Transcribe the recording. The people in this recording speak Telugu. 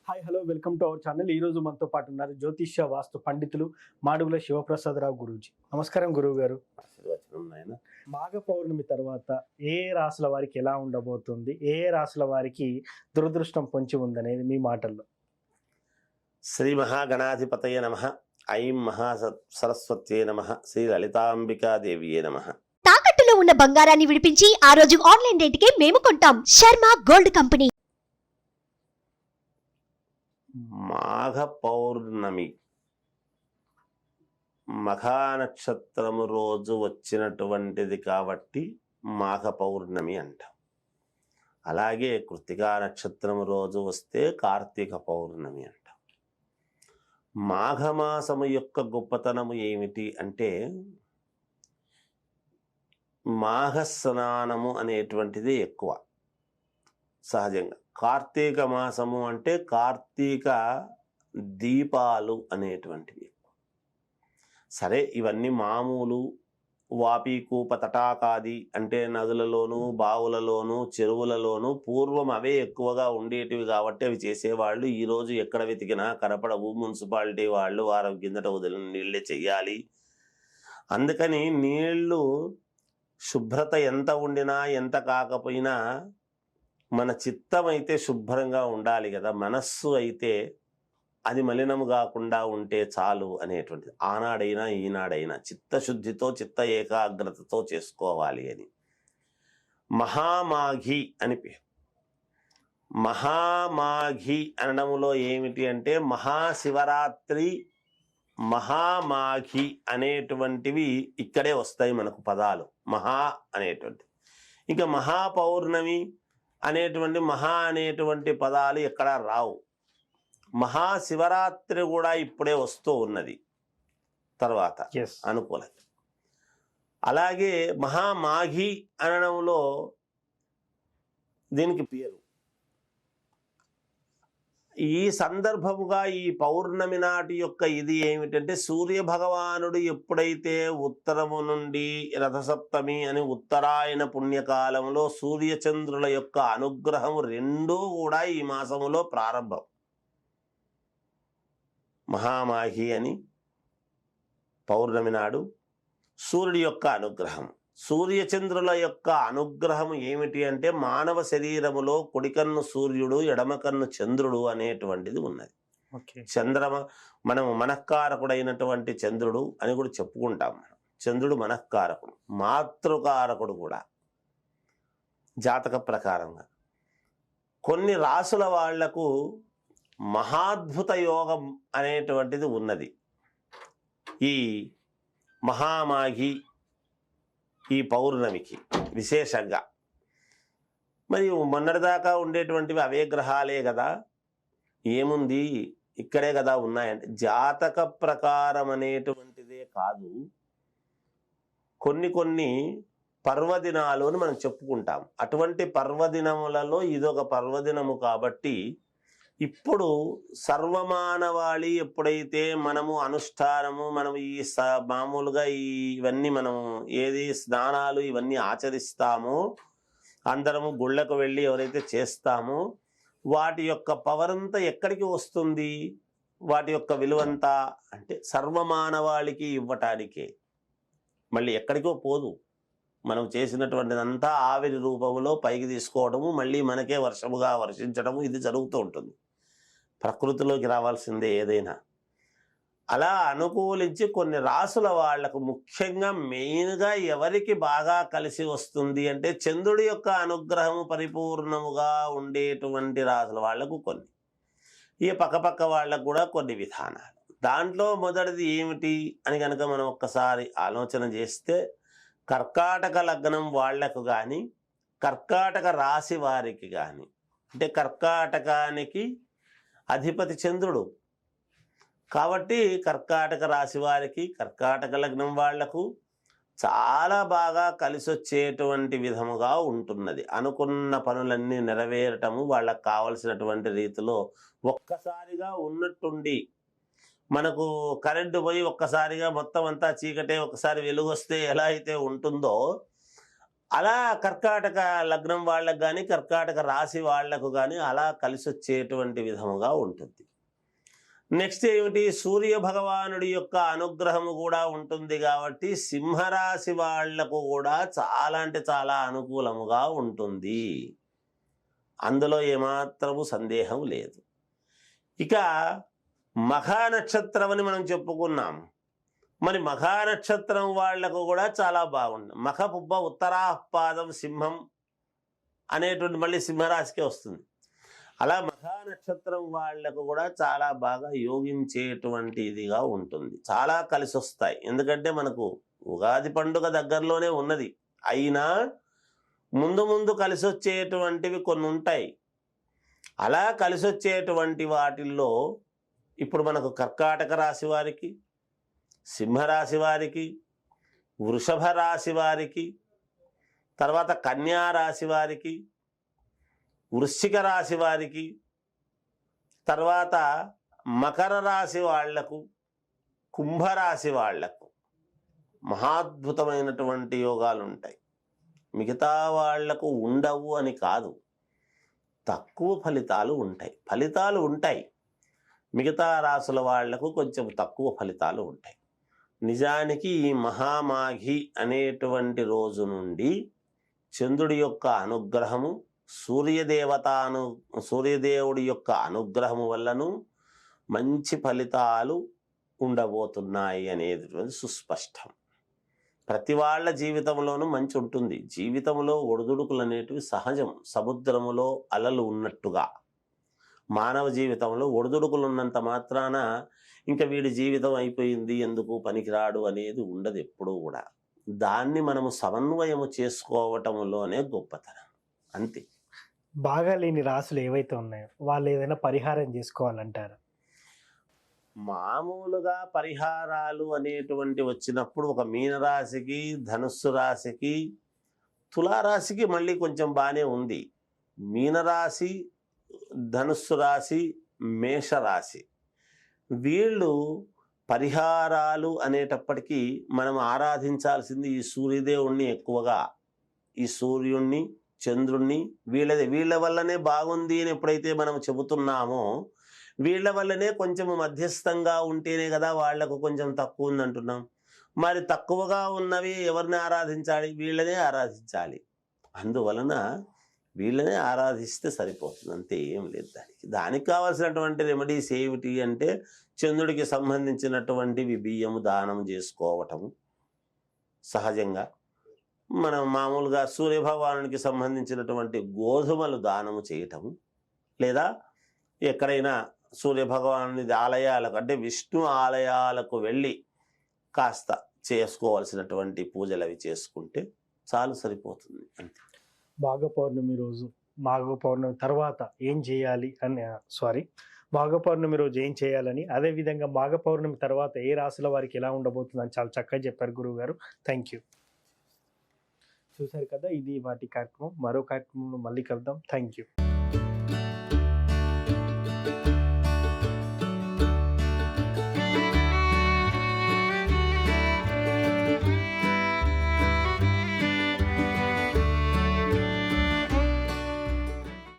Hi hello welcome to our channel. ఈ రోజు మనతో పాటు ఉన్నారు జ్యోతిష్య వాస్తు పండితులు మాడుగుల శివప్రసాదరావు గురూజీ. నమస్కారం గురువు గారు. ఆశీర్వచనం నాయన. మాఘ పౌర్ణమి తర్వాత ఏ రాశుల వారికి ఎలా ఉండబోతుంది, ఏ రాశుల వారికి దురదృష్టం పొంచి ఉందనేది మీ మాటల్లో. శ్రీ మహాగణాధిపతయ నమ. ఐం సరస్వత్యే నమ. శ్రీ లలితాంబికాదేవియే నమ. తాకట్టులో ఉన్న బంగారాన్ని విడిపించి ఆ రోజు ఆన్లైన్ రేటుకే మేము కొంటాం. Sharma gold company. మాఘ పౌర్ణమి మఘా నక్షత్రము రోజు వచ్చినటువంటిది కాబట్టి మాఘ పౌర్ణమి అంటాం. అలాగే కృత్తికా నక్షత్రము రోజు వస్తే కార్తీక పౌర్ణమి అంటాం. మాఘమాసము యొక్క గొప్పతనము ఏమిటి అంటే మాఘ స్నానము అనేటువంటిది ఎక్కువ సహజంగా. కార్తీక మాసము అంటే కార్తీక దీపాలు అనేటువంటివి. సరే, ఇవన్నీ మామూలు. వాపీకూప తటాకాది అంటే నదులలోనూ బావులలోనూ చెరువులలోనూ పూర్వం అవే ఎక్కువగా ఉండేటివి కాబట్టి అవి చేసేవాళ్ళు. ఈరోజు ఎక్కడ వెతికినా కనపడవు. మున్సిపాలిటీ వాళ్ళు వారం కిందట వదిలిన నీళ్ళే చెయ్యాలి. అందుకని నీళ్లు శుభ్రత ఎంత ఉండినా ఎంత కాకపోయినా మన చిత్తం అయితే శుభ్రంగా ఉండాలి కదా. మనస్సు అయితే అది మలినము కాకుండా ఉంటే చాలు అనేటువంటిది. ఆనాడైనా ఈనాడైనా చిత్తశుద్ధితో చిత్త ఏకాగ్రతతో చేసుకోవాలి అని. మహామాఘి అని పేరు. మహామాఘి అనడంలో ఏమిటి అంటే మహాశివరాత్రి, మహామాఘి అనేటువంటివి ఇక్కడే వస్తాయి మనకు పదాలు. మహా అనేటువంటి, ఇంకా మహాపౌర్ణమి అనేటువంటి మహా అనేటువంటి పదాలు ఎక్కడా రావు. మహాశివరాత్రి కూడా ఇప్పుడే వస్తూ ఉన్నది తర్వాత అనుకూలత. అలాగే మహామాఘి అనడంలో దీనికి పేరు. ఈ సందర్భముగా ఈ పౌర్ణమి నాటి యొక్క ఇది ఏమిటంటే సూర్య భగవానుడు ఎప్పుడైతే ఉత్తరము నుండి రథసప్తమి అని ఉత్తరాయణ పుణ్యకాలంలో సూర్యచంద్రుల యొక్క అనుగ్రహము రెండూ కూడా ఈ మాసములో ప్రారంభం. మహామాఘి అని పౌర్ణమి నాడు సూర్యుడి యొక్క అనుగ్రహం. సూర్యచంద్రుల యొక్క అనుగ్రహం ఏమిటి అంటే మానవ శరీరములో కుడికన్ను సూర్యుడు, ఎడమకన్ను చంద్రుడు అనేటువంటిది ఉన్నది. మనము మనఃకారకుడైనటువంటి చంద్రుడు అని కూడా చెప్పుకుంటాం. చంద్రుడు మనఃకారకుడు, మాతృకారకుడు కూడా జాతక ప్రకారంగా. కొన్ని రాసుల వాళ్లకు మహాద్భుత యోగం అనేటువంటిది ఉన్నది ఈ మహామాఘి ఈ పౌర్ణమికి విశేషంగా. మరి మొన్నటిదాకా ఉండేటువంటివి అవే గ్రహాలే కదా, ఏముంది ఇక్కడే కదా ఉన్నాయంటే జాతక ప్రకారం అనేటువంటిదే కాదు. కొన్ని పర్వదినాలు అని మనం చెప్పుకుంటాం. అటువంటి పర్వదినములలో ఇదొక పర్వదినము కాబట్టి ఇప్పుడు సర్వమానవాళి ఎప్పుడైతే మనము అనుష్ఠానము మనము ఈ మామూలుగా ఇవన్నీ మనము ఏది స్నానాలు ఇవన్నీ ఆచరిస్తామో, అందరము గుళ్ళకు వెళ్ళి ఎవరైతే చేస్తామో వాటి యొక్క పవర్ అంతా ఎక్కడికి వస్తుంది, వాటి యొక్క విలువంతా అంటే సర్వమానవాళికి ఇవ్వటానికే. మళ్ళీ ఎక్కడికో పోదు. మనం చేసినటువంటిదంతా ఆవిరి రూపంలో పైకి తీసుకోవడము, మళ్ళీ మనకే వర్షముగా వర్షించడము ఇది జరుగుతూ ఉంటుంది. ప్రకృతిలోకి రావాల్సిందే ఏదైనా. అలా అనుకూలించి కొన్ని రాసుల వాళ్లకు ముఖ్యంగా మెయిన్గా ఎవరికి బాగా కలిసి వస్తుంది అంటే చంద్రుడి యొక్క అనుగ్రహము పరిపూర్ణముగా ఉండేటువంటి రాసుల వాళ్లకు కొన్ని, ఈ పక్కపక్క వాళ్ళకు కూడా కొన్ని విధానాలు. దాంట్లో మొదటిది ఏమిటి అని కనుక మనం ఒక్కసారి ఆలోచన చేస్తే కర్కాటక లగ్నం వాళ్లకు కానీ కర్కాటక రాశి వారికి కానీ, అంటే కర్కాటకానికి అధిపతి చంద్రుడు కాబట్టి కర్కాటక రాశి వారికి కర్కాటక లగ్నం వాళ్లకు చాలా బాగా కలిసి వచ్చేటువంటి విధముగా ఉంటున్నది. అనుకున్న పనులన్నీ నెరవేరటము, వాళ్ళకు కావలసినటువంటి రీతిలో ఒక్కసారిగా ఉన్నట్టుండి మనకు కరెంటు పోయి ఒక్కసారిగా మొత్తం అంతా చీకటే ఒకసారి వెలుగొస్తే ఎలా అయితే ఉంటుందో అలా కర్కాటక లగ్నం వాళ్ళకు కానీ కర్కాటక రాశి వాళ్లకు కానీ అలా కలిసి వచ్చేటువంటి విధముగా ఉంటుంది. నెక్స్ట్ ఏమిటి, సూర్య భగవానుడి యొక్క అనుగ్రహము కూడా ఉంటుంది కాబట్టి సింహరాశి వాళ్లకు కూడా చాలా అంటే చాలా అనుకూలముగా ఉంటుంది. అందులో ఏమాత్రము సందేహం లేదు. ఇక మఖా నక్షత్రం అని మనం చెప్పుకున్నాం. మరి మఖా నక్షత్రం వాళ్లకు కూడా చాలా బాగుంది. మఖ పుబ్బ ఉత్తరాపాదం సింహం అనేటువంటి మళ్ళీ సింహరాశికే వస్తుంది. అలా మఖా నక్షత్రం వాళ్లకు కూడా చాలా బాగా యోగించేటువంటి ఇదిగా ఉంటుంది. చాలా కలిసి వస్తాయి. ఎందుకంటే మనకు ఉగాది పండుగ దగ్గరలోనే ఉన్నది. అయినా ముందు ముందు కలిసి వచ్చేటువంటివి కొన్ని ఉంటాయి. అలా కలిసి వచ్చేటువంటి వాటిల్లో ఇప్పుడు మనకు కర్కాటక రాశి వారికి, సింహరాశి వారికి, వృషభ రాశి వారికి, తర్వాత కన్యా రాశి వారికి, వృశ్చిక రాశి వారికి, తర్వాత మకర రాశి వాళ్లకు, కుంభరాశి వాళ్లకు మహాద్భుతమైనటువంటి యోగాలు ఉంటాయి. మిగతా వాళ్లకు ఉండవు అని కాదు, తక్కువ ఫలితాలు ఉంటాయి. ఫలితాలు ఉంటాయి, మిగతా రాశుల వాళ్లకు కొంచెం తక్కువ ఫలితాలు ఉంటాయి. నిజానికి ఈ మహామాఘి అనేటువంటి రోజు నుండి చంద్రుడి యొక్క అనుగ్రహము, సూర్యదేవుడి యొక్క అనుగ్రహము వల్లను మంచి ఫలితాలు ఉండబోతున్నాయి అనేది సుస్పష్టం. ప్రతి వాళ్ళ జీవితంలోనూ మంచి ఉంటుంది. జీవితంలో ఒడిదుడుకులు అనేటివి సహజం. సముద్రములో అలలు ఉన్నట్టుగా మానవ జీవితంలో ఒడిదుడుకులు ఉన్నంత మాత్రాన ఇంకా వీడి జీవితం అయిపోయింది, ఎందుకు పనికిరాడు అనేది ఉండదు ఎప్పుడూ కూడా. దాన్ని మనము సమన్వయము చేసుకోవటంలోనే గొప్పతనం, అంతే. బాగా లేని రాశులు ఏవైతే ఉన్నాయో వాళ్ళు ఏదైనా పరిహారం చేసుకోవాలంటారు? మామూలుగా పరిహారాలు అనేటువంటి వచ్చినప్పుడు ఒక మీనరాశికి, ధనుస్సు రాశికి, తులారాశికి మళ్ళీ కొంచెం బాగానే ఉంది. మీనరాశి, ధనుస్సు రాశి, మేషరాశి వీళ్ళు పరిహారాలు అనేటప్పటికీ మనం ఆరాధించాల్సింది ఈ సూర్యదేవుణ్ణి ఎక్కువగా. ఈ సూర్యుణ్ణి, చంద్రుణ్ణి, వీళ్ళ వల్లనే బాగుంది అని ఎప్పుడైతే మనం చెబుతున్నామో వీళ్ళ వల్లనే కొంచెం మధ్యస్థంగా ఉంటేనే కదా వాళ్లకు కొంచెం తక్కువ ఉంది అంటున్నాం. మరి తక్కువగా ఉన్నవి ఎవరిని ఆరాధించాలి? వీళ్ళనే ఆరాధించాలి. అందువలన వీళ్ళనే ఆరాధిస్తే సరిపోతుంది, అంతే, ఏం లేదు. దానికి కావాల్సినటువంటి రెమెడీస్ ఏమిటి అంటే చంద్రుడికి సంబంధించినటువంటివి బియ్యము దానం చేసుకోవటము సహజంగా. మనం మామూలుగా సూర్యభగవానునికి సంబంధించినటువంటి గోధుమలు దానము చేయటము, లేదా ఎక్కడైనా సూర్యభగవాను ఆలయాలకు అంటే విష్ణు ఆలయాలకు వెళ్ళి కాస్త చేసుకోవాల్సినటువంటి పూజలు అవి చేసుకుంటే చాలు, సరిపోతుంది, అంతే. మాఘ పౌర్ణమి రోజు, మాఘ పౌర్ణమి తర్వాత ఏం చేయాలి అని, మాఘ పౌర్ణమి రోజు ఏం చేయాలని, అదేవిధంగా మాఘ పౌర్ణమి తర్వాత ఏ రాశుల వారికి ఎలా ఉండబోతుందని చాలా చక్కగా చెప్పారు గురువు గారు. Thank you. చూశారు కదా, ఇది వాటి కార్యక్రమం. మరో కార్యక్రమంలో మళ్ళీ కలుద్దాం. Thank you.